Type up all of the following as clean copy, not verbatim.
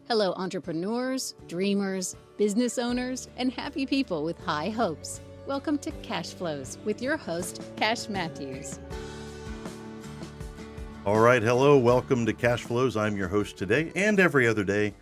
Hello, entrepreneurs, dreamers, business owners, and happy people with high hopes. Welcome to Cashflows with your host, Cash Matthews. All right, hello, welcome to Cashflows. I'm your host today and every other day,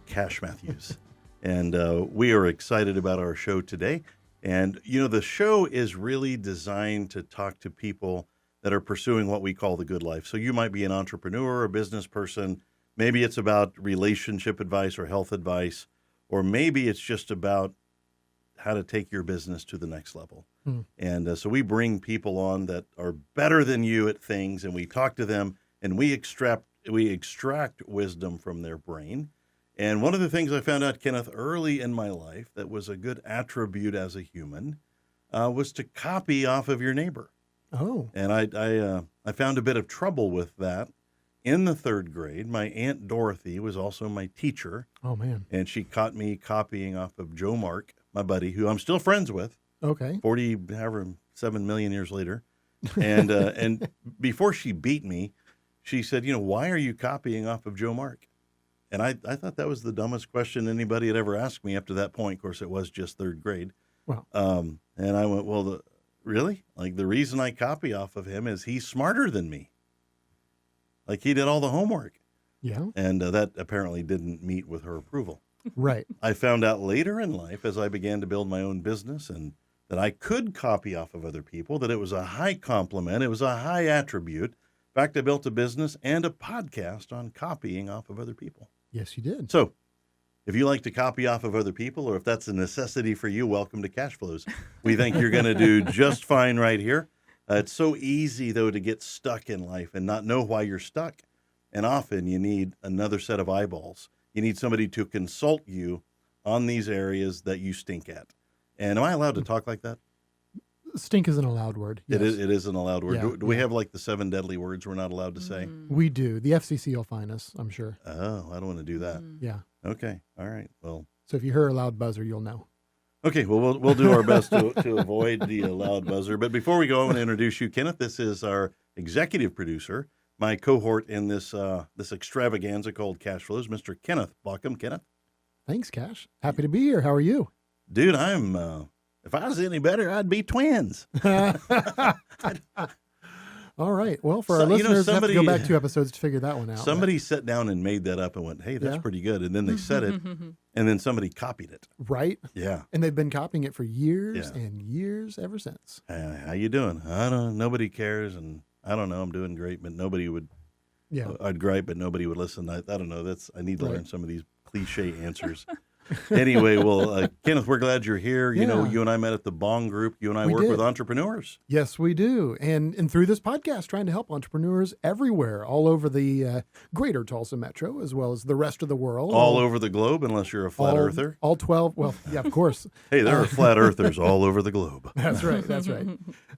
Cash Matthews. And we are excited about our show today. And, you know, the show is really designed to talk to people that are pursuing what we call the good life. So you might be an entrepreneur, a business person. Maybe it's about relationship advice or health advice, or maybe it's just about how to take your business to the next level. And so we bring people on that are better than you at things, and we talk to them, and we extract wisdom from their brain. And one of the things I found out, Kenneth, early in my life that was a good attribute as a human was to copy off of your neighbor. Oh. And I found a bit of trouble with that. In the third grade, my Aunt Dorothy was also my teacher. Oh, man. And she caught me copying off of Joe Mark, my buddy, who I'm still friends with. Okay. 7 million years later. And before she beat me, she said, you know, why are you copying off of Joe Mark? And I thought that was the dumbest question anybody had ever asked me up to that point. Of course, it was just third grade. Wow. And I went, well, really? Like, the reason I copy off of him is he's smarter than me. Like, he did all the homework. Yeah. And that apparently didn't meet with her approval. Right. I found out later in life, as I began to build my own business, and that I could copy off of other people, that it was a high compliment, it was a high attribute. In fact, I built a business and a podcast on copying off of other people. Yes, you did. So if you like to copy off of other people, or if that's a necessity for you, welcome to Cashflows. We think you're going to do just fine right here. It's so easy, though, to get stuck in life and not know why you're stuck. And often you need another set of eyeballs. You need somebody to consult you on these areas that you stink at. And am I allowed to talk like that? Stink is an allowed word. Yes. It is an allowed word. Yeah, do we have like the 7 deadly words we're not allowed to say? We do. The FCC will fine us, I'm sure. Oh, I don't want to do that. Yeah. Okay. All right. Well. So if you hear a loud buzzer, you'll know. Okay, well, we'll do our best to avoid the loud buzzer. But before we go, I want to introduce you, Kenneth. This is our executive producer, my cohort in this extravaganza called Cashflows, Mr. Kenneth Bauckham. Kenneth? Thanks, Cash. Happy to be here. How are you? Dude, I'm, if I was any better, I'd be twins. All right. Well, for our listeners, I have to go back 2 episodes to figure that one out. Somebody sat down and made that up and went, hey, that's pretty good. And then they said it, and then somebody copied it. Right? Yeah. And they've been copying it for years and years ever since. How you doing? I don't know. Nobody cares, and I don't know. I'm doing great, but nobody would. Yeah. I'd gripe, but nobody would listen. I don't know. I need to learn some of these cliche answers. Anyway, well, Kenneth, we're glad you're here. You know, you and I met at the B.O.N.G group. You and I work with entrepreneurs. Yes, we do. And through this podcast, trying to help entrepreneurs everywhere, all over the greater Tulsa metro, as well as the rest of the world. All over the globe, unless you're a flat earther. All 12. Well, yeah, of course. Hey, there are flat earthers all over the globe. That's right. That's right.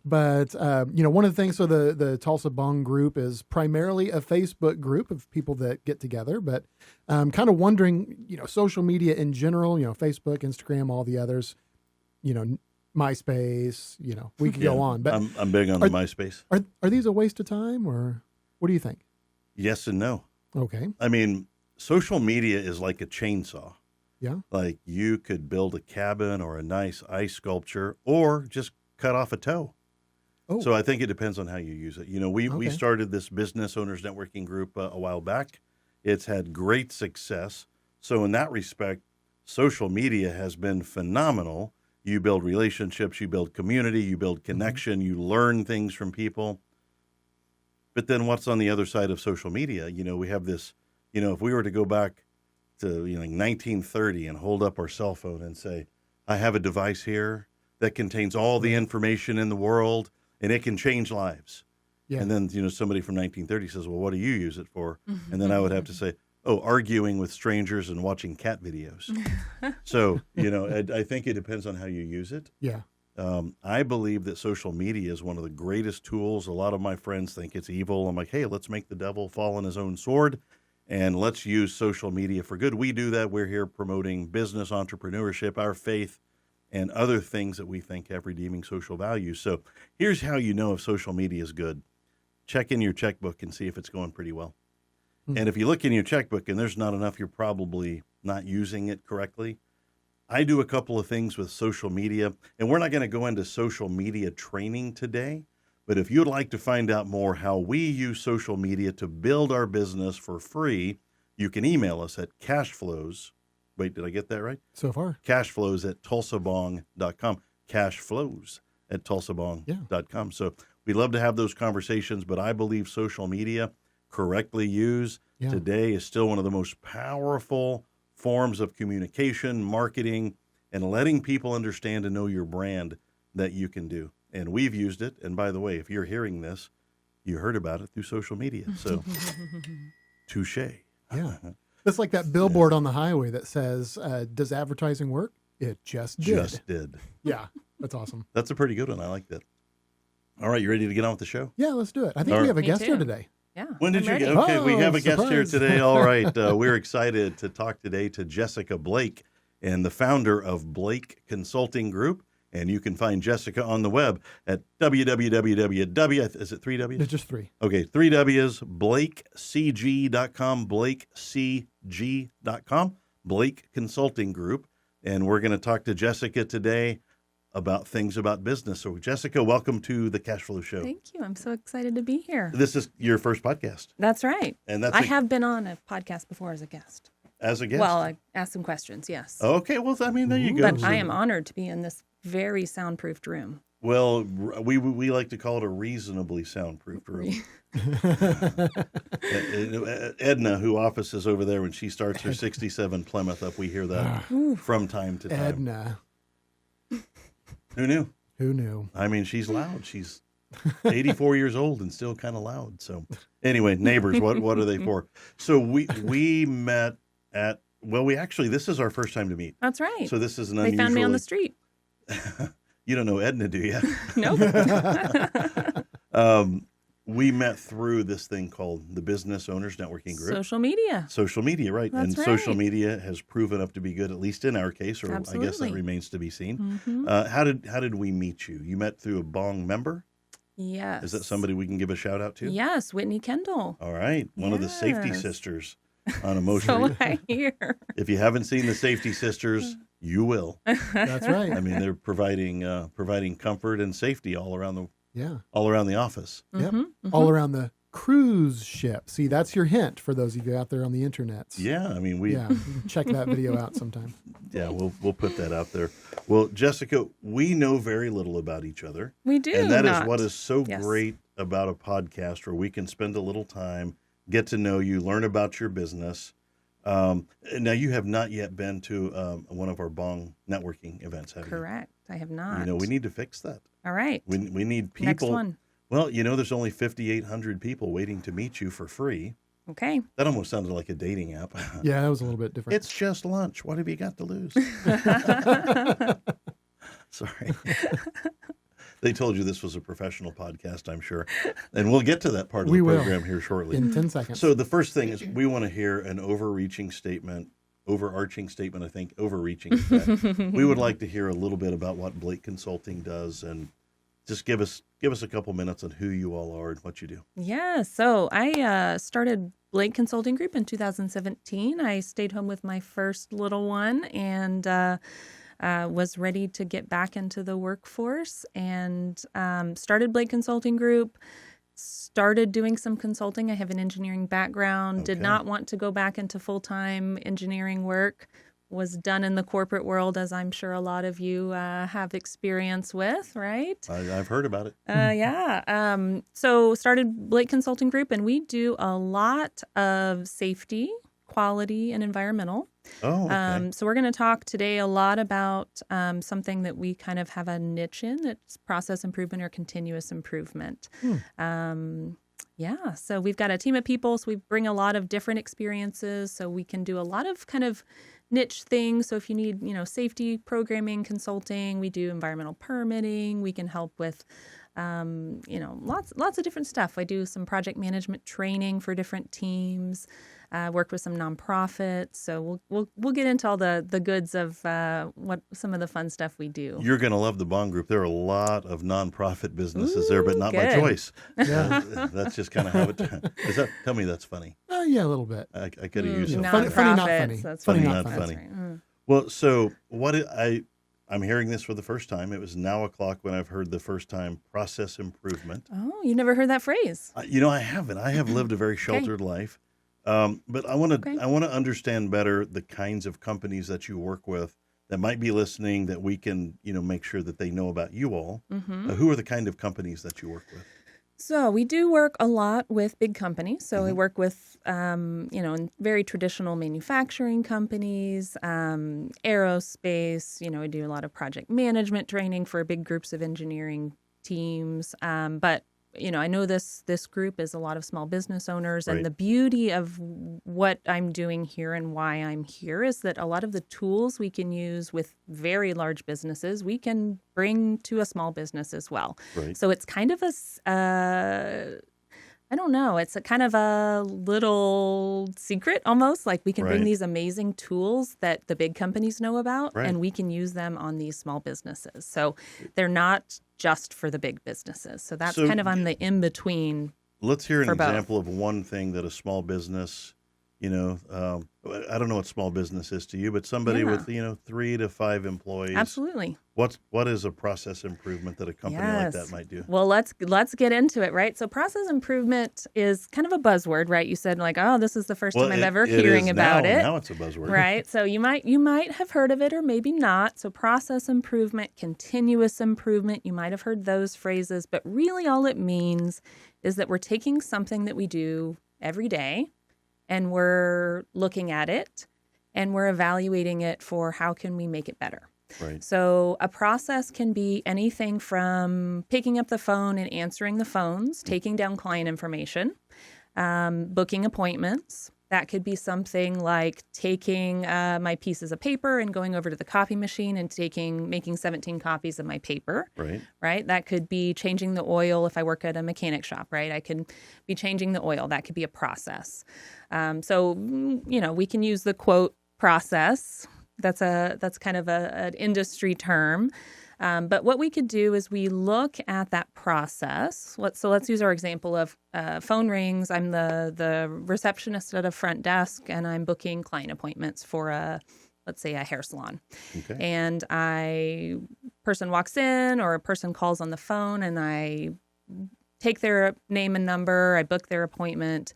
But, one of the things, so the Tulsa B.O.N.G group is primarily a Facebook group of people that get together. But I'm kind of wondering, social media in general, Facebook, Instagram, all the others, MySpace, we could go on. But I'm big on the MySpace. Are these a waste of time, or what do you think? Yes and no. Okay. I mean, social media is like a chainsaw. Yeah. Like, you could build a cabin or a nice ice sculpture or just cut off a toe. Oh. So I think it depends on how you use it. We started this business owners networking group a while back. It's had great success. So in that respect, social media has been phenomenal. You build relationships, you build community, you build connection, you learn things from people. But then what's on the other side of social media? We have this, if we were to go back to 1930 and hold up our cell phone and say, I have a device here that contains all the information in the world and it can change lives. Yeah. And then, somebody from 1930 says, well, what do you use it for? And then I would have to say, arguing with strangers and watching cat videos. So, I think it depends on how you use it. Yeah. I believe that social media is one of the greatest tools. A lot of my friends think it's evil. I'm like, hey, let's make the devil fall on his own sword and let's use social media for good. We do that. We're here promoting business, entrepreneurship, our faith, and other things that we think have redeeming social values. So here's how you know if social media is good. Check in your checkbook and see if it's going pretty well. And if you look in your checkbook and there's not enough, you're probably not using it correctly. I do a couple of things with social media, and we're not going to go into social media training today. But if you'd like to find out more how we use social media to build our business for free, you can email us at Cashflows. Wait, did I get that right? So far. Cashflows at TulsaB.com. Cashflows at TulsaB.com. So we love to have those conversations, but I believe social media, correctly used, today is still one of the most powerful forms of communication, marketing, and letting people understand and know your brand that you can do. And we've used it. And by the way, if you're hearing this, you heard about it through social media. So, touche. Yeah. It's like that billboard on the highway that says, does advertising work? It just did. Just did. Yeah. That's awesome. That's a pretty good one. I like that. All right. You ready to get on with the show? Yeah, let's do it. I think we have a guest here today. Yeah. When did you ready. get? Okay, we have a surprise. guest here today. All right. We're excited to talk today to Jessica Blake, and the founder of Blake Consulting Group. And you can find Jessica on the web at www. Is it 3 W's? It's just 3. Okay, 3 W's, BlakeCG.com, BlakeCG.com, Blake Consulting Group. And we're going to talk to Jessica today about things about business. So, Jessica, welcome to the Cashflow Show. Thank you. I'm so excited to be here. This is your first podcast. That's right. And that's I have been on a podcast before as a guest. as a guest. Well, I asked some questions, yes. Okay, well, I mean, there you go. But I am honored to be in this very soundproofed room. Well, we like to call it a reasonably soundproofed room. Edna, who offices over there, when she starts her 67 Plymouth up, we hear that from time to time. Edna. Who knew? Who knew? I mean, she's loud. She's 84 years old and still kind of loud. So anyway, neighbors, what are they for? So we met at, well, this is our first time to meet. That's right. So this is an They unusual. found me on the street. You don't know Edna, do you? Nope. We met through this thing called the Business Owners Networking Group. Social media. Social media, right. That's and right. social media has proven up to be good, at least in our case, or I guess that Absolutely. remains to be seen. Mm-hmm. How did we meet you? You met through a B.O.N.G member? Yes. Is that somebody we can give a shout out to? Yes, Whitney Kendall. All right. One of the Safety Yes. Sisters on Emotional. So I hear. If you haven't seen the Safety Sisters, you will. That's right. I mean, they're providing comfort and safety all around the office. Yep. Mm-hmm. All around the cruise ship. See, that's your hint for those of you out there on the internet. Yeah, I mean, check that video out sometime. Yeah, we'll put that out there. Well, Jessica, we know very little about each other. We do. And that is not. what is so Yes. great about a podcast where we can spend a little time, get to know you, learn about your business. Now, you have not yet been to one of our B.O.N.G networking events, have Correct. I have not. you? We need to fix that. All right. We need people. Next one. Well, there's only 5,800 people waiting to meet you for free. Okay. That almost sounded like a dating app. Yeah, that was a little bit different. It's just lunch. What have you got to lose? Sorry. They told you this was a professional podcast, I'm sure. And we'll get to that part of We the will. program here shortly. In 10 seconds. So the first thing is we want to hear an overarching statement, I think, overreaching. In fact. We would like to hear a little bit about what Blake Consulting does, and just give us a couple minutes on who you all are and what you do. Yeah. So I started Blake Consulting Group in 2017. I stayed home with my first little one and was ready to get back into the workforce, and started Blake Consulting Group. Started doing some consulting. I have an engineering background. Did Okay. not want to go back into full-time engineering work. Was done in the corporate world, as I'm sure a lot of you have experience with, right? I've heard about it. Yeah. So started Blake Consulting Group, and we do a lot of safety, quality, and environmental. Oh, okay. So we're going to talk today a lot about something that we kind of have a niche in. It's process improvement or continuous improvement. Yeah. So we've got a team of people. So we bring a lot of different experiences. So we can do a lot of kind of niche things. So if you need, safety programming, consulting, we do environmental permitting. We can help with Lots of different stuff. I do some project management training for different teams. Work with some nonprofits. So we'll get into all the goods of what some of the fun stuff we do. You're going to love the B.O.N.G group. There are a lot of nonprofit businesses there, but not by good. choice. That's just kind of how it. Tell me that's funny. Yeah, a little bit. I could have used Funny, something. not funny. That's Funny, not not funny. funny. Right. Well, so I'm hearing this for the first time. It was now o'clock when I've heard the first time process improvement. Oh, you never heard that phrase? I haven't. I have lived a very sheltered life, but I want to understand better the kinds of companies that you work with that might be listening, that we can make sure that they know about you all. Mm-hmm. Who are the kind of companies that you work with? So we do work a lot with big companies. So we work with, very traditional manufacturing companies, aerospace. We do a lot of project management training for big groups of engineering teams. But I know this group is a lot of small business owners. Right. And the beauty of what I'm doing here and why I'm here is that a lot of the tools we can use with very large businesses, we can bring to a small business as well. Right. So it's kind of I don't know. It's a kind of a little secret almost. Like we can bring these amazing tools that the big companies know about, and we can use them on these small businesses. So they're not just for the big businesses. So that's kind of I'm the in-between. Let's hear an for both. example of one thing that a small business, I don't know what small business is to you, but somebody with, 3 to 5 employees. Absolutely. What is a process improvement that a company like that might do? Well, let's get into it, right? So process improvement is kind of a buzzword, right? You said like, oh, this is the first time I'm ever hearing about it. Now it's a buzzword. Right? So you might have heard of it or maybe not. So process improvement, continuous improvement, you might have heard those phrases, but really all it means is that we're taking something that we do every day and we're looking at it and we're evaluating it for how can we make it better. Right. So a process can be anything from picking up the phone and answering the phones, taking down client information, booking appointments. That could be something like taking my pieces of paper and going over to the copy machine and making 17 copies of my paper. Right. That could be changing the oil if I work at a mechanic shop. Right. I could be changing the oil. That could be a process. So we can use the quote process. That's kind of an industry term. But what we could do is we look at that process. Let's use our example of phone rings. I'm the receptionist at a front desk, and I'm booking client appointments for let's say a hair salon. Okay. And person walks in or a person calls on the phone, and I take their name and number. I book their appointment.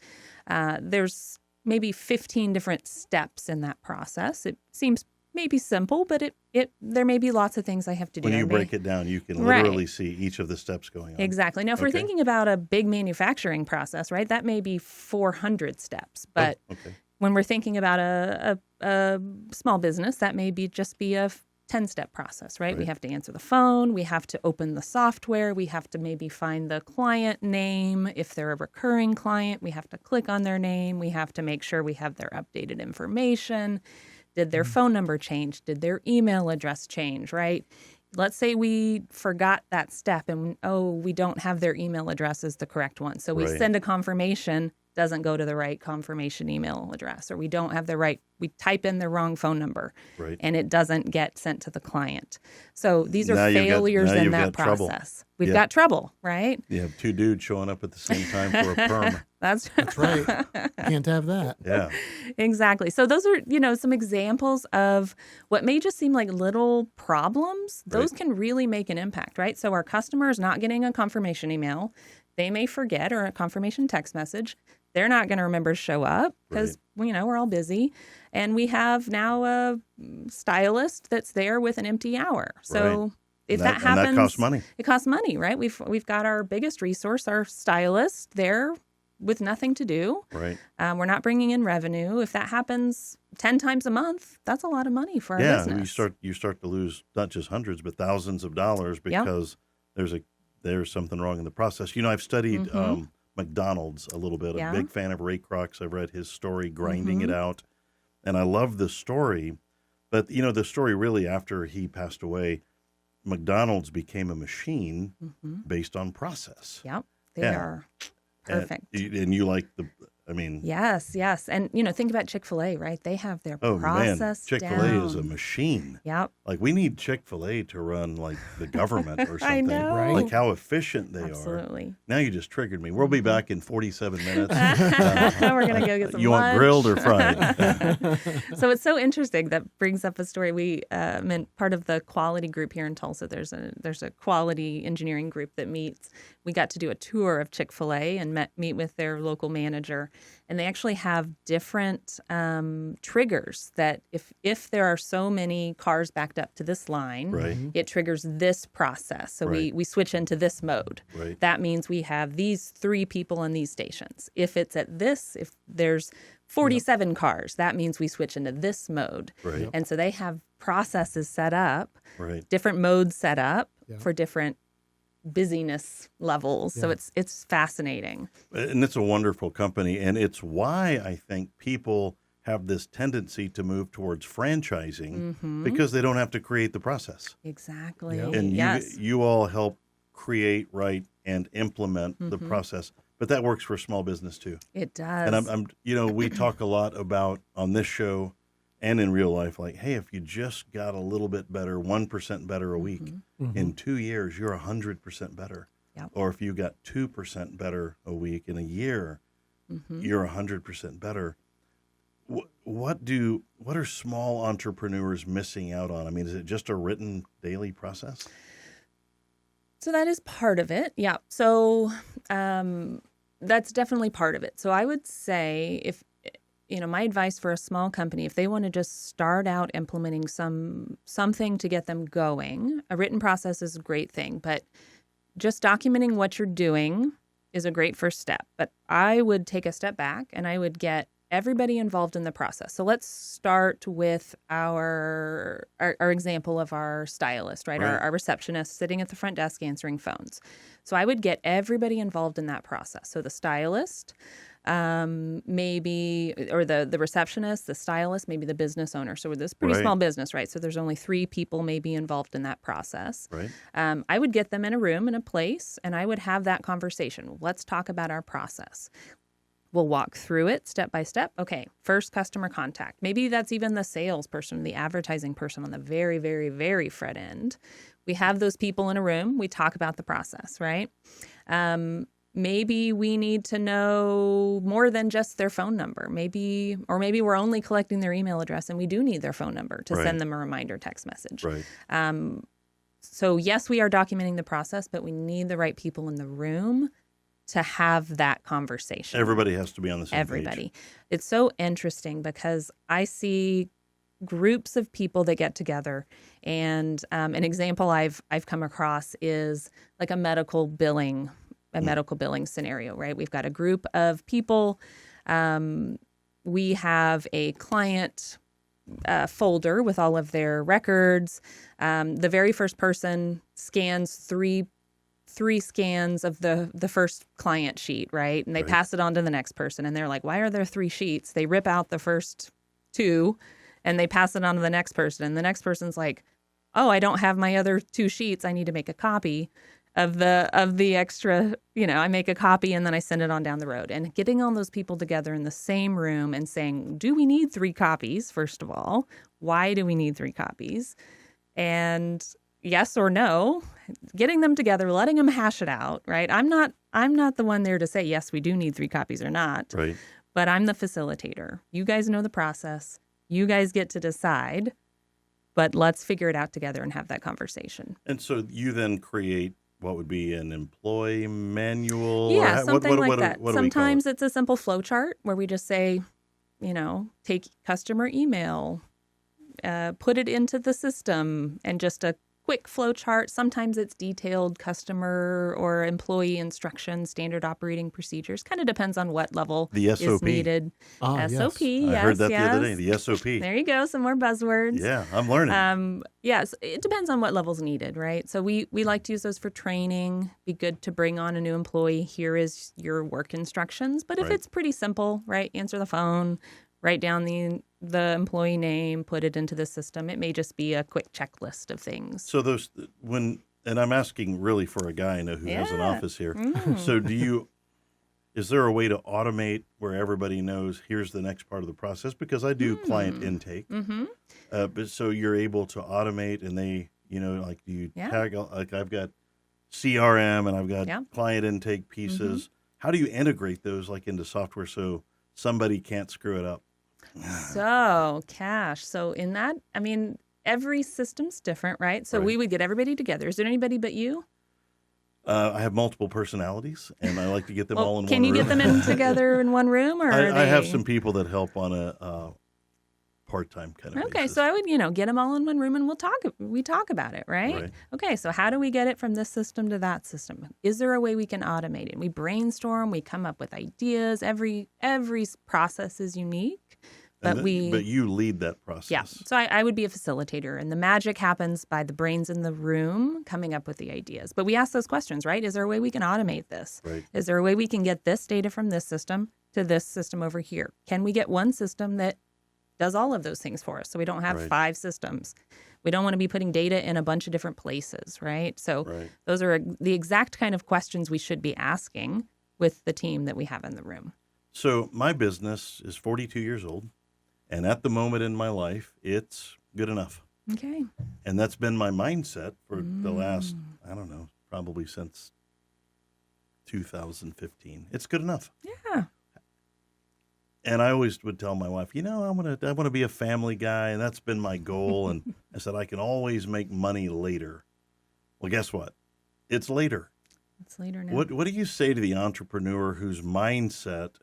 There's maybe 15 different steps in that process. It seems maybe simple, but there may be lots of things I have to do. When you break it down, you can literally see each of the steps going on. Exactly. Now, if we're thinking about a big manufacturing process, right, that may be 400 steps. But when we're thinking about a small business, that may be a 10-step process, right? We have to answer the phone. We have to open the software. We have to maybe find the client name. If they're a recurring client, we have to click on their name. We have to make sure we have their updated information. Did their phone number change? Did their email address change, right? Let's say we forgot that step and, we don't have their email address as the correct one. So we send a confirmation, doesn't go to the right confirmation email address, or we don't have we type in the wrong phone number and it doesn't get sent to the client. So these are failures in that process. We've got trouble, right? You have 2 dudes showing up at the same time for a perm. That's right. Can't have that. Yeah. Exactly. So those are, some examples of what may just seem like little problems. Those can really make an impact, right? So our customer is not getting a confirmation email. They may forget, or a confirmation text message. They're not going to remember to show up because, we're all busy. And we have now a stylist that's there with an empty hour. So if that happens, that costs money. It costs money, right? We've got our biggest resource, our stylist, there with nothing to do. Right. We're not bringing in revenue. If that happens 10 times a month, that's a lot of money for our business. You start to lose not just hundreds, but thousands of dollars because there's something wrong in the process. I've studied McDonald's a little bit. I'm a big fan of Ray Kroc's. I've read his story, Grinding It Out, and I love the story. But, the story really after he passed away, McDonald's became a machine based on process. Yep, they are perfect. And you like Yes. And, think about Chick-fil-A, right? They have their process Chick-fil-A is a machine. Yep. Like, we need Chick-fil-A to run, like, the government or something. I know. Right. Like, how efficient they are. Absolutely. Now you just triggered me. We'll be back in 47 minutes. We're going to go get some You lunch. want grilled or fried? So it's so interesting. That brings up a story. We part of the quality group here in Tulsa. There's a quality engineering group that meets. We got to do a tour of Chick-fil-A and meet with their local manager. And they actually have different triggers that if there are so many cars backed up to this line, Right. it triggers this process. So Right. we switch into this mode. Right. That means we have these 3 people on these stations. If there's 47 cars, that means we switch into this mode. Right. And so they have processes set up, Right. different modes set up Yeah. for different busyness levels. So it's fascinating. And it's a wonderful company. And it's why I think people have this tendency to move towards franchising because they don't have to create the process. Exactly. Yeah. And yes. you all help create, write, and implement the process. But that works for small business too. It does. And we talk a lot about on this show and in real life, like, hey, if you just got a little bit better, 1% better a week, in 2 years, you're 100% better. Yep. Or if you got 2% better a week in a year, you're 100% better. What are small entrepreneurs missing out on? I mean, is it just a written daily process? So that is part of it. Yeah. So that's definitely part of it. So I would say if, my advice for a small company, if they want to just start out implementing something to get them going, a written process is a great thing, but just documenting what you're doing is a great first step. But I would take a step back and I would get everybody involved in the process. So let's start with our example of our stylist, right? Right. Our receptionist sitting at the front desk answering phones. So I would get everybody involved in that process. So the stylist, maybe, or the receptionist, the stylist, maybe the business owner. So this is pretty Right. small business, right? So there's only 3 people maybe involved in that process. Right. I would get them in a room, in a place, and I would have that conversation. Let's talk about our process. We'll walk through it step by step. Okay, first customer contact. Maybe that's even the salesperson, the advertising person on the very, very, very front end. We have those people in a room. We talk about the process, right? Maybe we need to know more than just their phone number. Maybe we're only collecting their email address and we do need their phone number to Right. send them a reminder text message. Right. So yes, we are documenting the process, but we need the right people in the room to have that conversation. Everybody has to be on the same Everybody. page. It's so interesting because I see groups of people that get together, and an example I've come across is like a medical billing scenario, right? We've got a group of people. We have a client folder with all of their records. The very first person scans three scans of the first client sheet, right? And they Right. pass it on to the next person. And they're like, why are there 3 sheets? They rip out the first 2 and they pass it on to the next person. And the next person's like, oh, I don't have my other 2 sheets. I need to make a copy of the extra, I make a copy and then I send it on down the road. And getting all those people together in the same room and saying, do we need 3 copies? First of all, why do we need 3 copies? And yes or no, getting them together, letting them hash it out, right? I'm not the one there to say, yes, we do need 3 copies or not, Right. but I'm the facilitator. You guys know the process. You guys get to decide, but let's figure it out together and have that conversation. And so you then create what would be an employee manual? Yeah, or something like that. What do we call Sometimes it? it's a simple flow chart where we just say, take customer email, put it into the system, and just a quick flow chart. Sometimes it's detailed customer or employee instructions, standard operating procedures. Kind of depends on what level The is SOP. needed. Yes. SOP, I yes, heard that yes. the other day, the SOP. There you go, some more buzzwords. Yeah, I'm learning. Yes, it depends on what level's needed, right? So we like to use those for training. Be good to bring on a new employee. Here is your work instructions. But if Right. it's pretty simple, right? Answer the phone, write down the employee name, put it into the system. It may just be a quick checklist of things. So and I'm asking really for a guy I know who has an office here. So is there a way to automate where everybody knows here's the next part of the process? Because I do client intake. But so you're able to automate, and they, like you tag, like I've got CRM and I've got client intake pieces. How do you integrate those like into software so somebody can't screw it up? So, Cash. So in that, I mean, every system's different, right? So we would get everybody together. Is there anybody but you? I have multiple personalities, and I like to get them all in one room. Can you get them in together in one room? Or I have some people that help on a part-time kind of basis. So I would, get them all in one room, and we talk about it, right? Okay, so how do we get it from this system to that system? Is there a way we can automate it? We brainstorm, we come up with ideas. Every process is unique. But you lead that process. Yeah. So I would be a facilitator, and the magic happens by the brains in the room coming up with the ideas. But we ask those questions, right? Is there a way we can automate this? Right. Is there a way we can get this data from this system to this system over here? Can we get one system that does all of those things for us so we don't have 5 systems? We don't want to be putting data in a bunch of different places, right? So those are the exact kind of questions we should be asking with the team that we have in the room. So my business is 42 years old. And at the moment in my life, it's good enough. Okay. And that's been my mindset for the last, I don't know, probably since 2015. It's good enough. Yeah. And I always would tell my wife, I want to be a family guy, and that's been my goal. And I said, I can always make money later. Well, guess what? It's later. It's later now. What do you say to the entrepreneur whose mindset,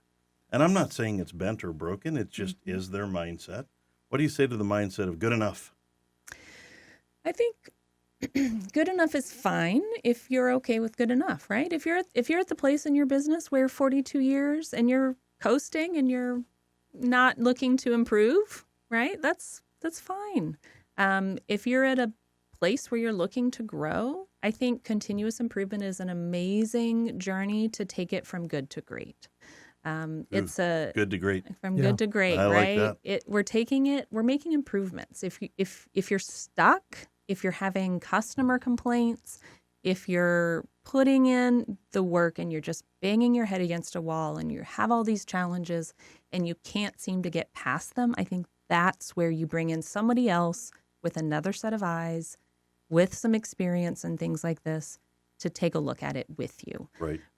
and I'm not saying it's bent or broken, it just is their mindset. What do you say to the mindset of good enough? I think good enough is fine if you're okay with good enough, right? If you're at the place in your business where 42 years and you're coasting and you're not looking to improve, right? That's fine. If you're at a place where you're looking to grow, I think continuous improvement is an amazing journey to take it from good to great. It's a good to great. From good to great, I right? Like that. We're making improvements. If you're stuck, if you're having customer complaints, if you're putting in the work and you're just banging your head against a wall and you have all these challenges and you can't seem to get past them, I think that's where you bring in somebody else with another set of eyes, with some experience and things like this, to take a look at it with you.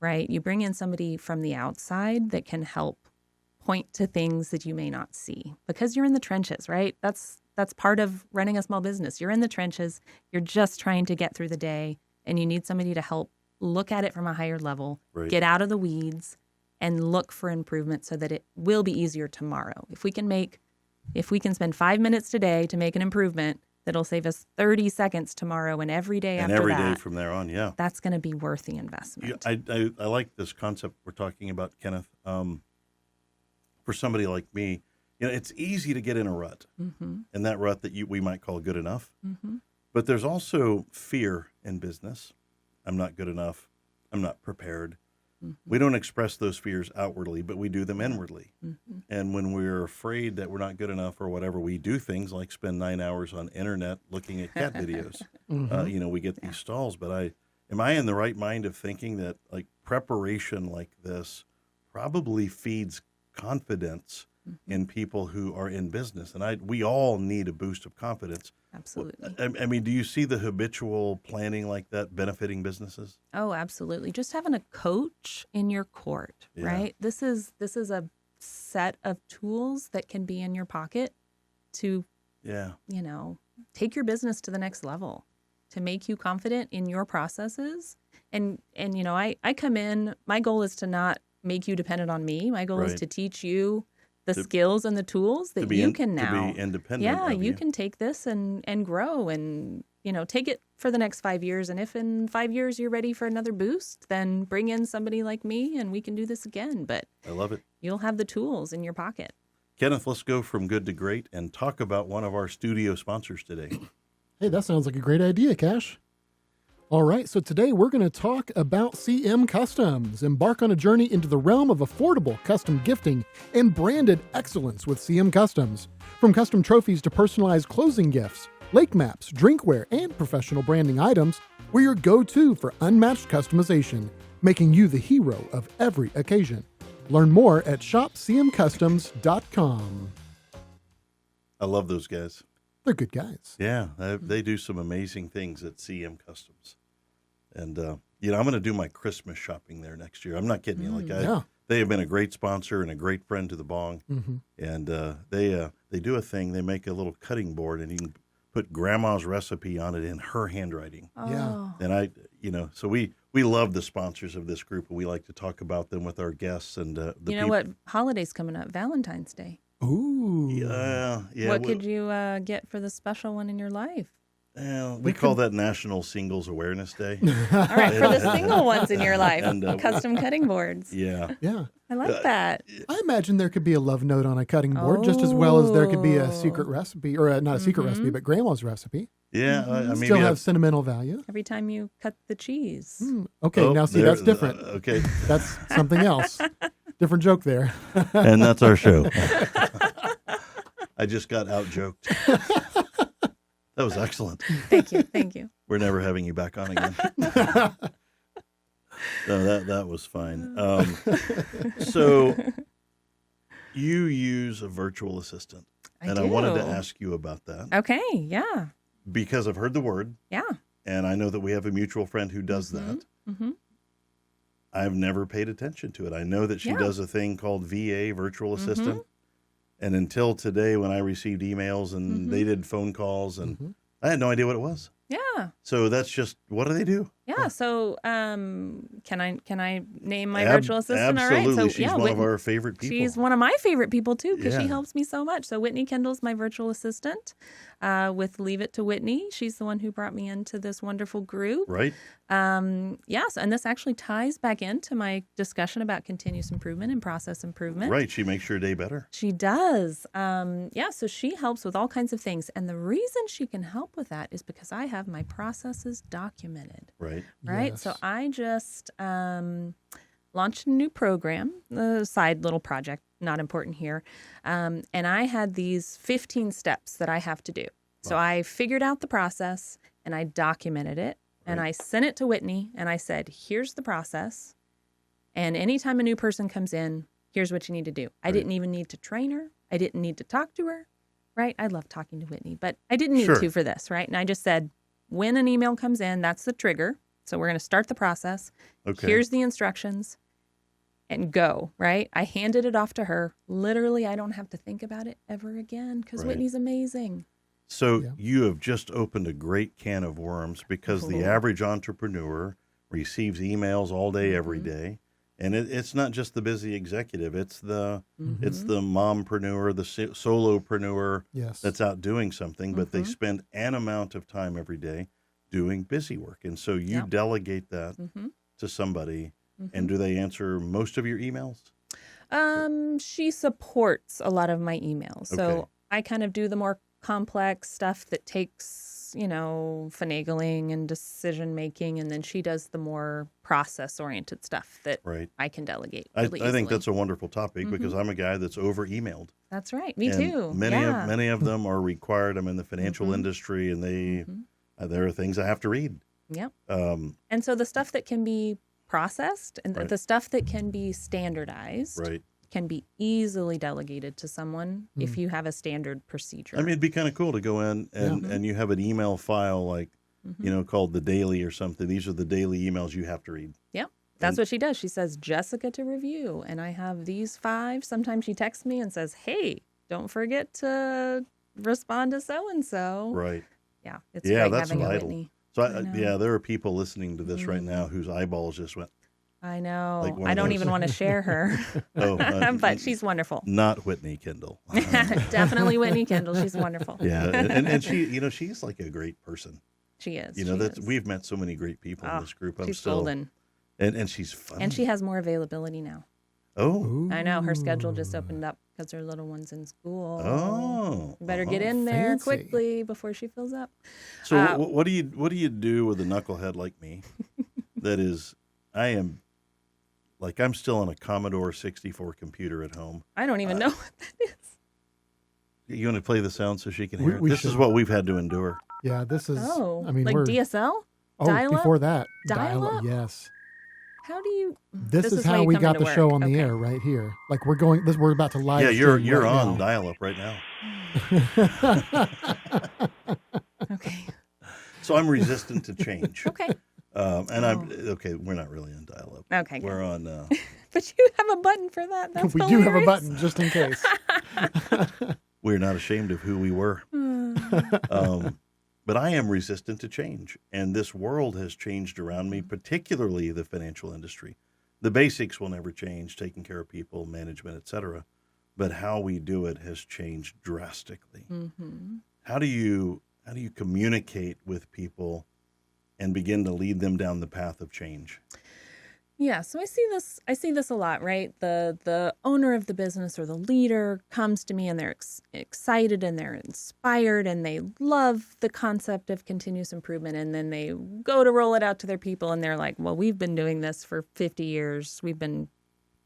Right. You bring in somebody from the outside that can help point to things that you may not see because you're in the trenches, right? That's part of running a small business. You're in the trenches. You're just trying to get through the day, and you need somebody to help look at it from a higher level, get out of the weeds, and look for improvement so that it will be easier tomorrow. If we can spend 5 minutes today to make an improvement, that'll save us 30 seconds tomorrow and every day after that. And every day from there on, yeah. That's going to be worth the investment. I like this concept we're talking about, Kenneth. For somebody like me, it's easy to get in a rut, and that rut that we might call good enough. But there's also fear in business. I'm not good enough. I'm not prepared. We don't express those fears outwardly, but we do them inwardly. And when we're afraid that we're not good enough or whatever, we do things like spend 9 hours on internet looking at cat videos. We get these stalls. But am I in the right mind of thinking that like preparation like this probably feeds confidence in people who are in business? And we all need a boost of confidence. Absolutely. I mean, do you see the habitual planning like that benefiting businesses? Oh, absolutely. Just having a coach in your court, right? This is a set of tools that can be in your pocket to, take your business to the next level, to make you confident in your processes. And I come in, my goal is to not make you dependent on me. My goal is to teach you the skills and the tools that you can now. To be independent. Yeah, you can take this and grow and, take it for the next 5 years. And if in 5 years you're ready for another boost, then bring in somebody like me and we can do this again. But I love it. You'll have the tools in your pocket. Kenneth, let's go from good to great and talk about one of our studio sponsors today. Hey, that sounds like a great idea, Cash. All right, so today we're going to talk about CM Customs. Embark on a journey into the realm of affordable custom gifting and branded excellence with CM Customs. From custom trophies to personalized closing gifts, lake maps, drinkware, and professional branding items, we're your go-to for unmatched customization, making you the hero of every occasion. Learn more at shopcmcustoms.com. I love those guys. They're good guys. Yeah, they do some amazing things at CM Customs. And, I'm going to do my Christmas shopping there next year. I'm not kidding you. They have been a great sponsor and a great friend to the B.O.N.G. Mm-hmm. And they do a thing. They make a little cutting board, and you can put Grandma's recipe on it in her handwriting. Oh. Yeah. And so we love the sponsors of this group, and we like to talk about them with our guests. And what holiday's coming up? Valentine's Day. Ooh. Yeah. What could you get for the special one in your life? We call that National Singles Awareness Day. All right, for the single ones in your life, And, custom cutting boards. Yeah. Yeah. I like that. I imagine there could be a love note on a cutting board just as well as there could be a secret recipe, or not a secret recipe, but Grandma's recipe. Yeah. I mean, Still have sentimental value. Every time you cut the cheese. Okay, now see, that's different. Okay. That's something else. Different joke there. And that's our show. I just got out-joked. That was excellent. Thank you. We're never having you back on again. No, that was fine. So you use a virtual assistant. I wanted to ask you about that. Okay, yeah. Because I've heard the word. Yeah. And I know that we have a mutual friend who does that. Mm-hmm. I've never paid attention to it. I know that she does a thing called VA, virtual assistant. And until today, when I received emails and they did phone calls, and I had no idea what it was. Yeah. So that's just, what do they do? Yeah. So, can I name my virtual assistant? Absolutely. All right. So, she's one of our favorite people. She's one of my favorite people too, because she Yeah. helps me so much. So Whitney Kendall's my virtual assistant. With Leave It to Whitney, she's the one who brought me into this wonderful group. Right. Yes, and this actually ties back into my discussion about continuous improvement and process improvement. Right. She makes your day better. She does. So she helps with all kinds of things. And the reason she can help with that is because I have my processes documented. Right. Right. Yes. So I just launched a new program, a side little project, not important here. And I had these 15 steps that I have to do. So I figured out the process and I documented it. And I sent it to Whitney and I said, here's the process. And anytime a new person comes in, here's what you need to do. I didn't even need to train her. I didn't need to talk to her. Right. I love talking to Whitney, but I didn't need to for this. Right. And I just said, when an email comes in, that's the trigger. So we're going to start the process. Okay. Here's the instructions and go. Right. I handed it off to her. Literally, I don't have to think about it ever again because Whitney's amazing. So you have just opened a great can of worms, because the average entrepreneur receives emails all day, every day. And it's not just the busy executive. It's the mompreneur, the solopreneur that's out doing something, but they spend an amount of time every day doing busy work. And so you delegate that to somebody. And do they answer most of your emails? She supports a lot of my emails. So I kind of do the more complex stuff that takes, finagling and decision making, and then she does the more process oriented stuff that I can delegate. I think that's a wonderful topic, because I'm a guy that's over emailed. That's right. Me and too. Many of them are required. I'm in the financial industry, and there are things I have to read. Yep. And so the stuff that can be processed and the stuff that can be standardized can be easily delegated to someone if you have a standard procedure. I mean, it'd be kind of cool to go in and you have an email file like, called the daily or something. These are the daily emails you have to read. Yep. That's what she does. She says, Jessica to review. And I have these 5. Sometimes she texts me and says, hey, don't forget to respond to so-and-so. Right. Yeah. It's great that's having vital. a Whitney. So, there are people listening to this right now whose eyeballs just went. I know. Like I don't even want to share her. But she's wonderful. Not Whitney Kendall. Definitely Whitney Kendall. She's wonderful. Yeah. And she, she's like a great person. She is. We've met so many great people in this group. She's golden. And she's fun. And she has more availability now. Oh. I know. Her schedule just opened up because her little one's in school. Oh, You better get in there fancy. quickly before she fills up. So what do you do with a knucklehead like me? That is, I'm still on a Commodore 64 computer at home. I don't even know what that is. You want to play the sound so she can hear it? We This is should. what we've had to endure. Yeah, this is. Oh, I mean, like we're DSL? oh dial-up? before that Dial-up? Yes. How do you? This is why how you we come got into the show work. on the Okay. air right here. Like we're about to live. Yeah, you're stream right on now. dial-up right now. Okay. So I'm resistant to change. Okay. And I'm okay. We're not really on dial-up. Okay. We're on. But you have a button for that. That's we do have a hilarious. button just in case. We're not ashamed of who we were. But I am resistant to change, and this world has changed around me, particularly the financial industry. The basics will never change: taking care of people, management, etc. But how we do it has changed drastically. Mm-hmm. How do you communicate with people and begin to lead them down the path of change? Yeah, so I see this a lot, right? The owner of the business or the leader comes to me and they're excited and they're inspired and they love the concept of continuous improvement, and then they go to roll it out to their people and they're like, well, we've been doing this for 50 years. We've been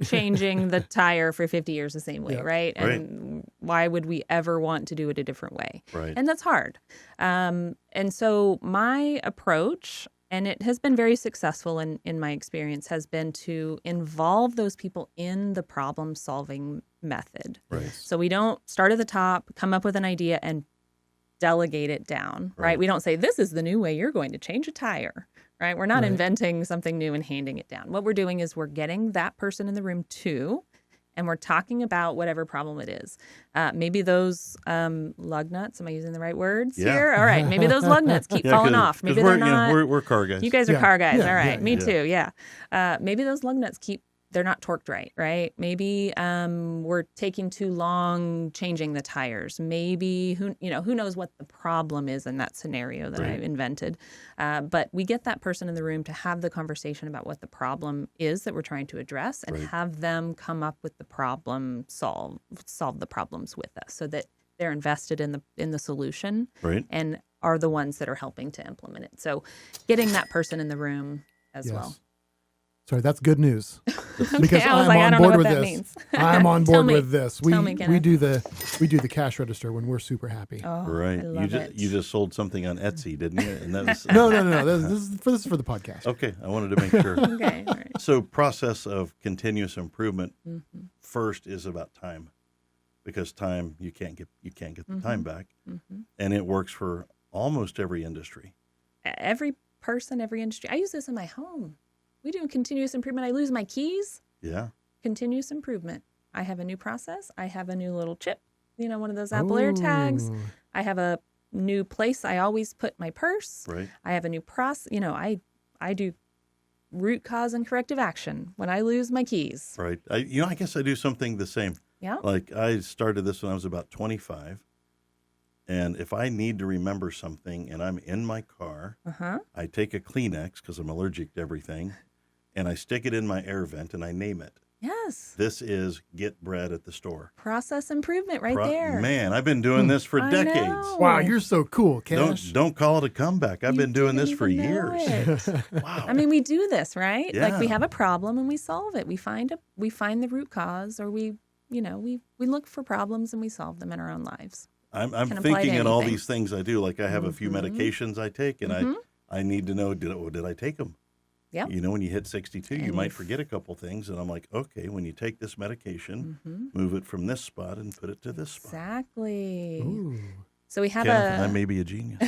changing the tire for 50 years the same way, Yeah. right? And why would we ever want to do it a different way? Right. And that's hard. And so my approach, and it has been very successful in my experience, has been to involve those people in the problem-solving method. Right. So we don't start at the top, come up with an idea, and delegate it down, right? Right. We don't say, this is the new way you're going to change a tire, right? We're not Right. inventing something new and handing it down. What we're doing is we're getting that person in the room too, and we're talking about whatever problem it is. Maybe those lug nuts, am I using the right words Yeah. here? All right, maybe those lug nuts keep Yeah, falling 'cause- off. 'cause Maybe we're, they're not. we're car guys. You guys are Yeah. car guys. Yeah, All right. yeah, Me yeah. too. Yeah. Maybe those lug nuts they're not torqued right, right? Maybe we're taking too long changing the tires. Maybe who knows what the problem is in that scenario that Right. I invented. But we get that person in the room to have the conversation about what the problem is that we're trying to address, and Right. have them come up with the problem, solve the problems with us, so that they're invested in the solution Right. and are the ones that are helping to implement it. So getting that person in the room as Yes. well. Sorry, that's good news. Okay, Because I was I'm like, I on don't know board what with that this. means. I'm on Tell board me. with this. Tell me, We Kenneth. do the cash register when we're super happy. Oh, Right. I love You just sold something on Etsy, didn't you? And that was No. This is for the podcast. okay. I wanted to make sure. Okay, all right. So process of continuous improvement Mm-hmm. first is about time, because time you can't get the Mm-hmm. time back, and it works for almost every industry. Every person, every industry. I use this in my home. We do continuous improvement. I lose my keys. Yeah. Continuous improvement. I have a new process. I have a new little chip, one of those Apple AirTags. Ooh. I have a new place I always put my purse. Right. I have a new process. I do root cause and corrective action when I lose my keys. Right. I guess I do something the same. Yeah. Like I started this when I was about 25, and if I need to remember something and I'm in my car, Uh-huh. I take a Kleenex because I'm allergic to everything, and I stick it in my air vent and I name it. Yes. This is get bread at the store. Process improvement right there. Man, I've been doing this for I decades. know. Wow, you're so cool, Cash. Don't call it a comeback. I've You been doing didn't this for even know years. it. Wow. I mean, we do this, right? Like we Yeah. have a problem and we solve it. We find the root cause, or we look for problems and we solve them in our own lives. I'm can apply to thinking in all anything. these things I do. Like I have a few medications I take, and I need to know, did I take them? Yeah. When you hit 62, you And might if- forget a couple things. And I'm like, okay, when you take this medication, move it from this spot and put it to this spot. Exactly. Ooh, So we have Kenneth, I may be a genius.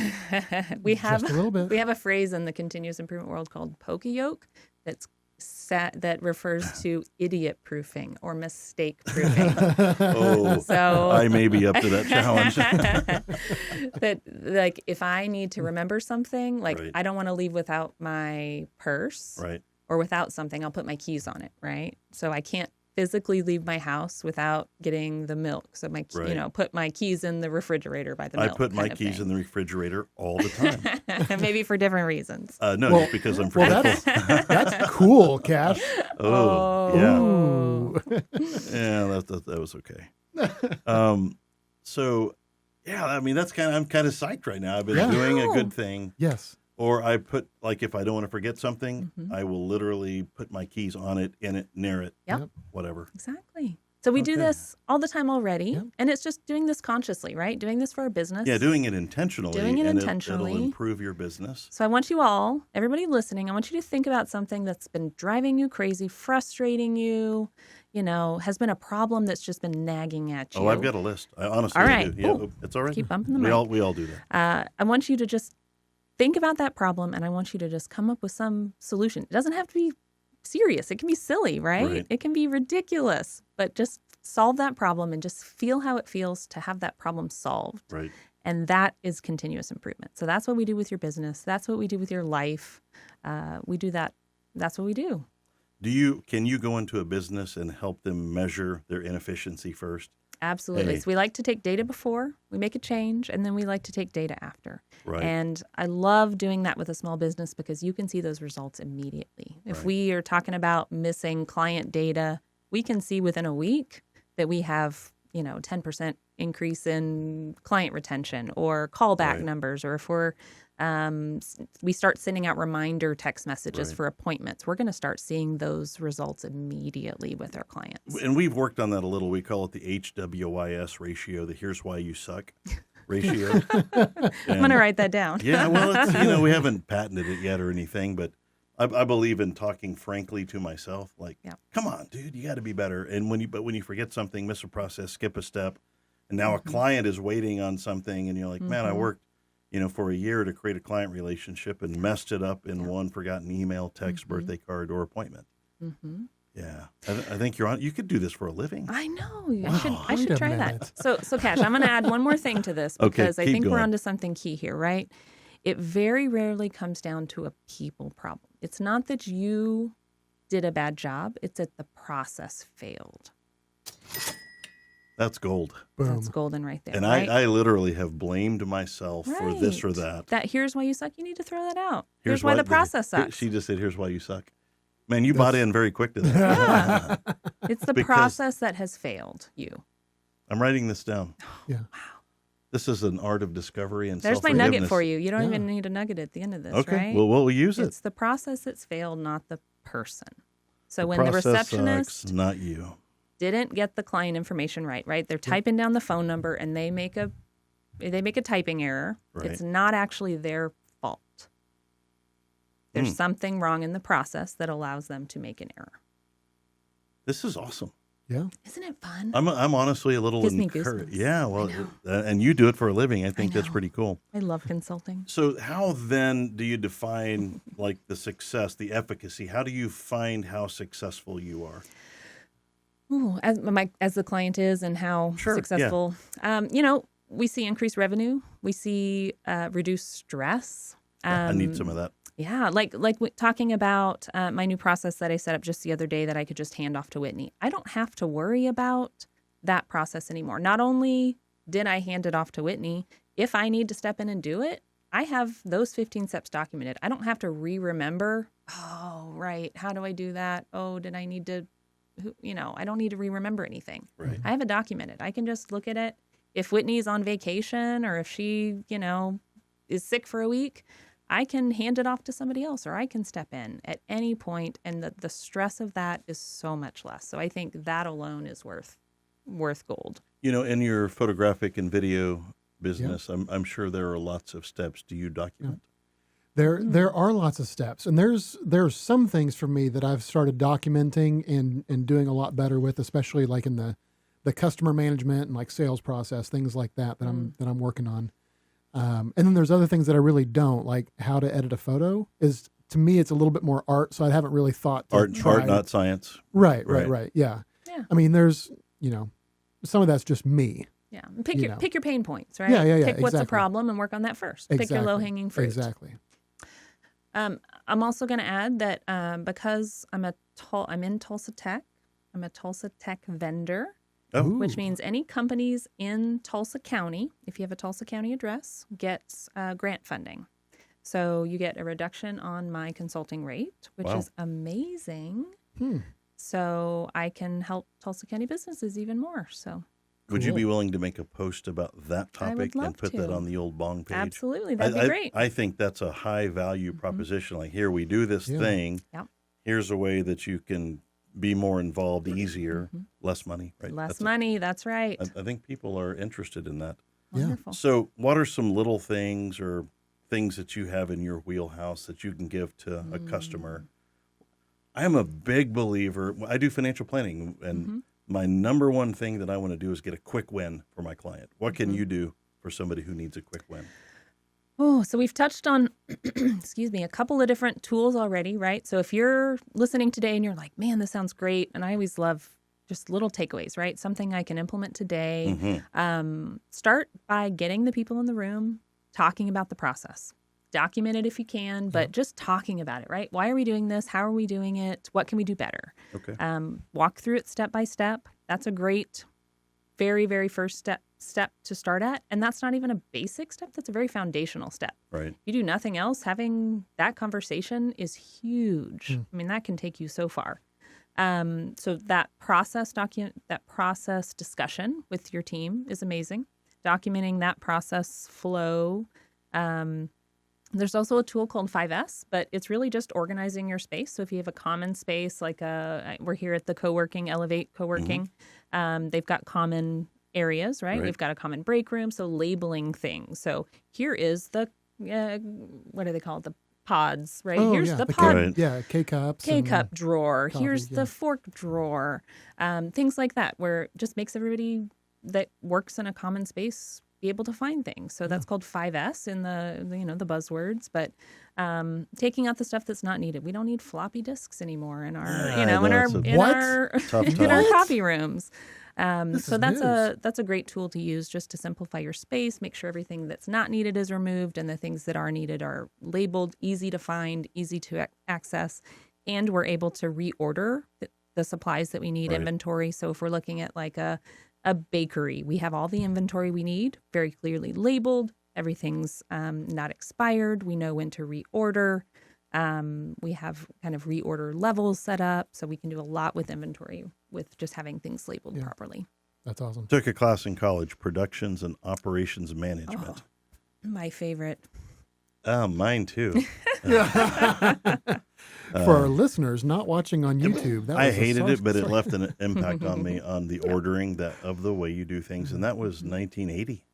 we have just a little bit. we have a phrase in the continuous improvement world called poke-yoke that refers to idiot proofing or mistake proofing. Oh, So I may be up to that challenge. that like if I need to remember something, like Right. I don't want to leave without my purse Right. or without something, I'll put my keys on it, right? So I can't physically leave my house without getting the milk. So Right. put my keys in the refrigerator by the I milk. put my kind of keys thing. in the refrigerator all the time. Maybe for different reasons. No, Well- just because I'm well, forgetful. that's cool, Cash. Oh, yeah. Ooh. Yeah, that was okay. So, yeah, I mean, I'm kind of psyched right now. I've been Yeah. doing a Wow. good thing. Yes. Or I put, like, if I don't want to forget something, Mhm. I will literally put my keys on it, in it, near it, Yep. whatever. Exactly. So we do Okay. this all the time already, Yep. and it's just doing this consciously, right? Doing this for our business. Yeah, doing it intentionally. Doing it and intentionally. It'll improve your business. So I want you all, everybody listening, I want you to think about something that's been driving you crazy, frustrating you, has been a problem that's just been nagging at you. Oh, I've got a list. I honestly All I right. do. Yeah, Ooh. it's all right. Keep bumping the we mic. all do that. I want you to just think about that problem, and I want you to just come up with some solution. It doesn't have to be serious. It can be silly, right? It can be ridiculous, but just solve that problem and just feel how it feels to have that problem solved. Right. And that is continuous improvement. So that's what we do with your business. That's what we do with your life. We do that. That's what we do. Can you go into a business and help them measure their inefficiency first? Absolutely. Hey. So we like to take data before we make a change, and then we like to take data after. Right. And I love doing that with a small business because you can see those results immediately. If Right. we are talking about missing client data, we can see within a week that we have, 10% increase in client retention or callback Right. numbers, or if we start sending out reminder text messages Right. for appointments, we're going to start seeing those results immediately with our clients. And we've worked on that a little. We call it the HWIS ratio, the here's why you suck ratio. I'm going to write that down. Yeah, well, it's, we haven't patented it yet or anything, but I believe in talking frankly to myself. Like, Yeah. come on, dude, you got to be better. And when you forget something, miss a process, skip a step, and now a client is waiting on something, and you're like, man, I worked, for a year to create a client relationship and messed it up in one forgotten email, text, birthday card, or appointment. Mm-hmm. Yeah, I think you're on. You could do this for a living. I know. Wow. I should Wait a try minute. that. So Cash, I'm going to add one more thing to this Okay, because I keep think we're going. onto something key here, right? It very rarely comes down to a people problem. It's not that you did a bad job. It's that the process failed. That's gold. Boom. That's golden right there. And right? I literally have blamed myself for this or Right. that. Here's why you suck. You need to throw that out. Here's why the process sucks. She just said, here's why you suck. Man, you bought in very quick to that. Yeah. It's the Because- process that has failed you. I'm writing this down. Yeah. This is an art of discovery and There's my self-forgiveness. nugget for you. You don't Yeah. even need a nugget at the end of this, Okay, right? well, we'll use it. It's the process that's failed, not the person. So The when the process receptionist sucks, not you. didn't get the client information right? They're typing down the phone number and they make a typing error. Right. It's not actually their fault. There's something wrong in the process that allows them to make an error. This is awesome. Yeah. Isn't it fun? I'm honestly a little Gives me encouraged. goosebumps. Yeah, well, and you do it for a living. I think that's know. pretty cool. I love consulting. So how then do you define like the success, the efficacy? How do you find how successful you are? Ooh, as the client is and how Sure, yeah. successful. We see increased revenue. We see reduced stress. I need some of that. Yeah, like talking about my new process that I set up just the other day that I could just hand off to Whitney. I don't have to worry about that process anymore. Not only did I hand it off to Whitney, if I need to step in and do it, I have those 15 steps documented. I don't have to remember. Oh, right. How do I do that? Oh, did I need to, I don't need to remember anything. Right. I have it documented. I can just look at it. If Whitney's on vacation or if she, is sick for a week, I can hand it off to somebody else or I can step in at any point, and the stress of that is so much less. So I think that alone is worth gold. In your photographic and video business, I'm sure there are lots of steps. Do you document? There are lots of steps, and there's some things for me that I've started documenting and doing a lot better with, especially like in the customer management and like sales process, things like that I'm working on. And then there's other things that I really don't, like how to edit a photo. To me, it's a little bit more art, so I haven't really thought to Art, try. not science. Right. Yeah. Yeah. I mean, there's some of that's just me. Yeah. Pick your pain points, right? Yeah, Pick what's the exactly. problem and work on that first. Pick your low hanging fruit. Exactly. I'm also going to add that because I'm in Tulsa Tech, I'm a Tulsa Tech vendor, Oh, which means any companies in Tulsa County, if you have a Tulsa County address, gets grant funding. So you get a reduction on my consulting rate, which Wow. is amazing. Hmm. So I can help Tulsa County businesses even more. So Would you Cool. be willing to make a post about that I would topic and love put to. that on the old Bong page? Absolutely. That'd be great. I think that's a high value proposition. Like, here we do this Yeah. thing. Yep. Here's a way that you can be more involved, easier, less money, right? Less That's money. That's right. I think people are interested in that. Yeah. Wonderful. So, what are some little things or things that you have in your wheelhouse that you can give to a customer? I am a big believer. I do financial planning, and my number one thing that I want to do is get a quick win for my client. What can you do for somebody who needs a quick win? Oh, so we've touched on, excuse me, a couple of different tools already, right? So if you're listening today and you're like, man, this sounds great. And I always love just little takeaways, right? Something I can implement today. Start by getting the people in the room, talking about the process. Document it if you can, but just talking about it, right? Why are we doing this? How are we doing it? What can we do better? Okay. Walk through it step by step. That's a great, very, very first step to start at. And that's not even a basic step. That's a very foundational step. Right. You do nothing else, having that conversation is huge. I mean, that can take you so far. So that process discussion with your team is amazing. Documenting that process flow. There's also a tool called 5S, but it's really just organizing your space. So if you have a common space, like we're here at the Coworking, Elevate Coworking, they've got common areas, right? We've got a common break room, so labeling things. So here is the, what do they call it? The pods, right? Oh, Here's yeah, the the pod. Right. Yeah, K-cups. K-cup drawer. coffee, Here's yeah. the fork drawer. Things like that, where it just makes everybody that works in a common space be able to find things. So that's called 5S in the buzzwords. But taking out the stuff that's not needed. We don't need floppy disks anymore in our I know, it's a in What? our tough in our time. coffee rooms. This So is that's a great tool to use just to simplify your space, make sure everything that's not needed is removed and the things that are needed are labeled, easy to find, easy to access, and we're able to reorder the supplies that we need, Right. inventory. So if we're looking at like a bakery, we have all the inventory we need, very clearly labeled. Everything's not expired. We know when to reorder. We have kind of reorder levels set up, so we can do a lot with inventory with just having things labeled Yeah. properly. That's awesome. Took a class in college, productions and operations management. My favorite. Mine too. For our listeners not watching on YouTube, that I was a hated it, but it sorry. left an impact on me on the ordering of the way you do things, and that was 1980.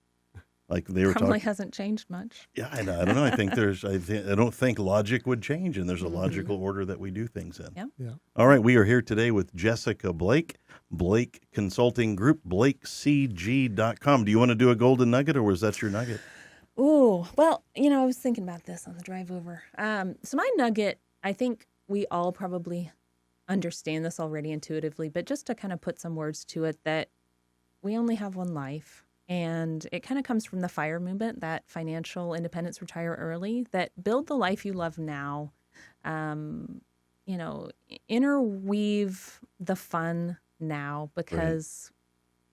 Like they were Probably talking. hasn't changed much. Yeah, I don't know. I don't think logic would change, and there's a logical order that we do things in. Yeah. Yeah. All right, we are here today with Jessica Blake, Blake Consulting Group, BlakeCG.com. Do you want to do a golden nugget, or was that your nugget? Oh, well, I was thinking about this on the drive over. So my nugget, I think we all probably understand this already intuitively, but just to kind of put some words to it, that we only have one life. And it kind of comes from the FIRE movement, that financial independence, retire early, that build the life you love now. Interweave the fun now, because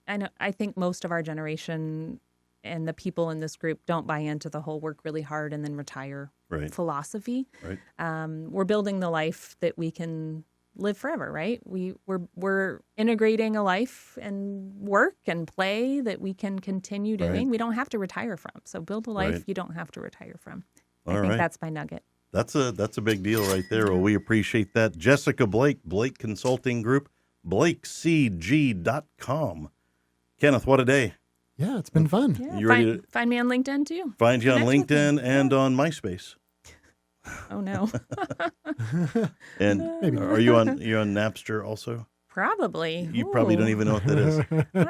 I think most of our generation and the people in this group don't buy into the whole work really hard and then retire Right. philosophy. Right. We're building the life that we can live forever, right? We're integrating a life and work and play that we can continue doing. Right. We don't have to retire from. So build a life Right. you don't have to retire from. All I think right. that's my nugget. That's a big deal right there. Well, we appreciate that. Jessica Blake, Blake Consulting Group, BlakeCG.com. Kenneth, what a day. Yeah, it's been fun. Yeah, You ready find me on LinkedIn too. Find you on Connect with LinkedIn me. and on MySpace. Oh no. And Maybe. are you on Napster also? Probably. You probably don't even know what that is. I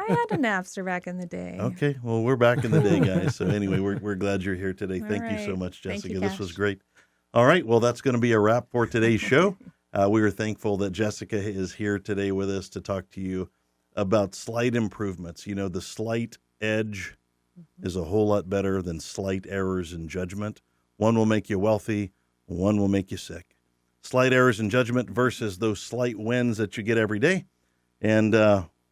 had a Napster back in the day. Okay, well, we're back in the day, guys. So anyway, we're glad you're here today. All Thank you so right. much, Thank Jessica. you, This was Cash. great. All right, well, that's going to be a wrap for today's show. We are thankful that Jessica is here today with us to talk to you about slight improvements. The slight edge is a whole lot better than slight errors in judgment. One will make you wealthy, one will make you sick. Slight errors in judgment versus those slight wins that you get every day. And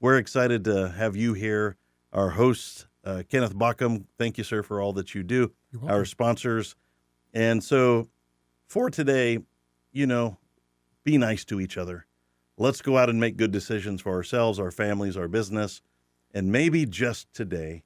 we're excited to have you here, our host, Kenneth Bockham. Thank you, sir, for all that you do. You're welcome. Our sponsors. And so for today, be nice to each other. Let's go out and make good decisions for ourselves, our families, our business. And maybe just today,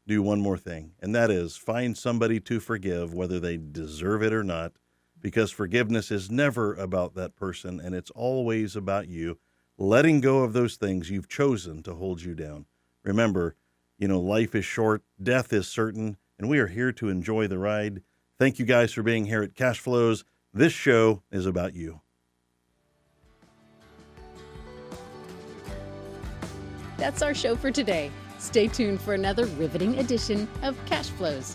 do one more thing, and that is find somebody to forgive, whether they deserve it or not, because forgiveness is never about that person, and it's always about you letting go of those things you've chosen to hold you down. Remember, life is short, death is certain, and we are here to enjoy the ride. Thank you guys for being here at Cashflows. This show is about you. That's our show for today. Stay tuned for another riveting edition of Cashflows.